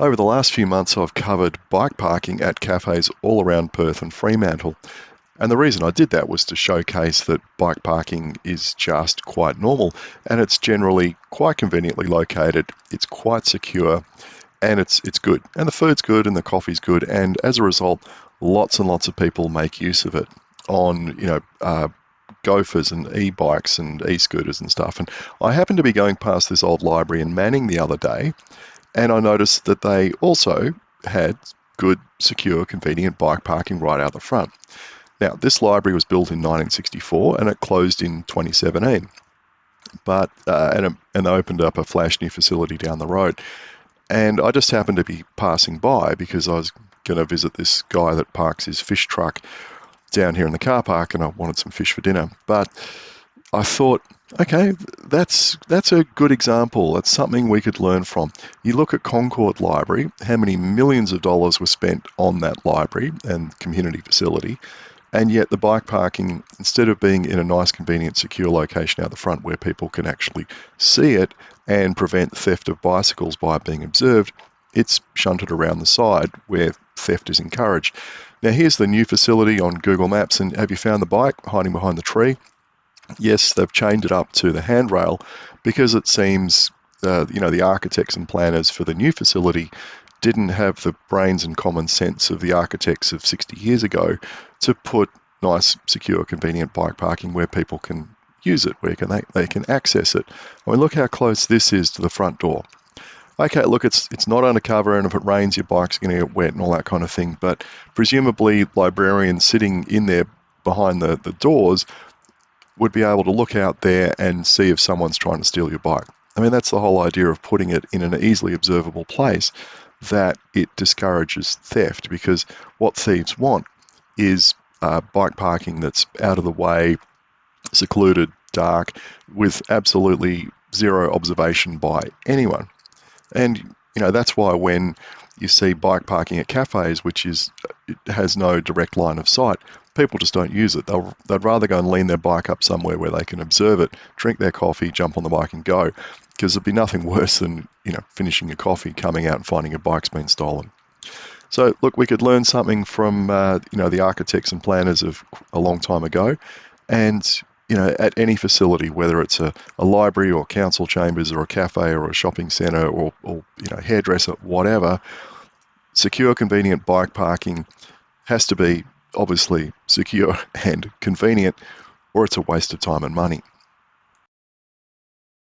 Over the last few months, I've covered bike parking at cafes all around Perth and Fremantle. And the reason I did that was to showcase that bike parking is just quite normal and it's generally quite conveniently located, it's quite secure, and it's good. And the food's good and the coffee's good, and as a result, lots and lots of people make use of it on, gophers and e-bikes and e-scooters and stuff. And I happened to be going past this old library in Manning the other day, and I noticed that they also had good, secure, convenient bike parking right out the front. Now, this library was built in 1964 and it closed in 2017, and they opened up a flash new facility down the road. And I just happened to be passing by because I was going to visit this guy that parks his fish truck down here in the car park, and I wanted some fish for dinner. But I thought, okay, that's a good example. That's something we could learn from. You look at Concord Library, how many millions of dollars were spent on that library and community facility, and yet the bike parking, instead of being in a nice, convenient, secure location out the front where people can actually see it and prevent theft of bicycles by being observed, it's shunted around the side where theft is encouraged. Now here's the new facility on Google Maps, and have you found the bike hiding behind the tree? Yes, they've chained it up to the handrail because it seems the architects and planners for the new facility didn't have the brains and common sense of the architects of 60 years ago to put nice, secure, convenient bike parking where people can use it, where they can access it. I mean, look how close this is to the front door. Okay, look, it's not undercover, and if it rains, your bike's going to get wet and all that kind of thing, but presumably librarians sitting in there behind the doors would be able to look out there and see if someone's trying to steal your bike. I mean, that's the whole idea of putting it in an easily observable place, that it discourages theft, because what thieves want is bike parking that's out of the way, secluded, dark, with absolutely zero observation by anyone. And that's why when you see bike parking at cafes, it has no direct line of sight, people just don't use it. They'd rather go and lean their bike up somewhere where they can observe it, drink their coffee, jump on the bike and go, because there'd be nothing worse than finishing your coffee, coming out and finding your bike's been stolen. So look, we could learn something from the architects and planners of a long time ago, and at any facility, whether it's a library or council chambers or a cafe or a shopping centre or hairdresser, whatever, secure, convenient bike parking has to be obviously secure and convenient, or it's a waste of time and money.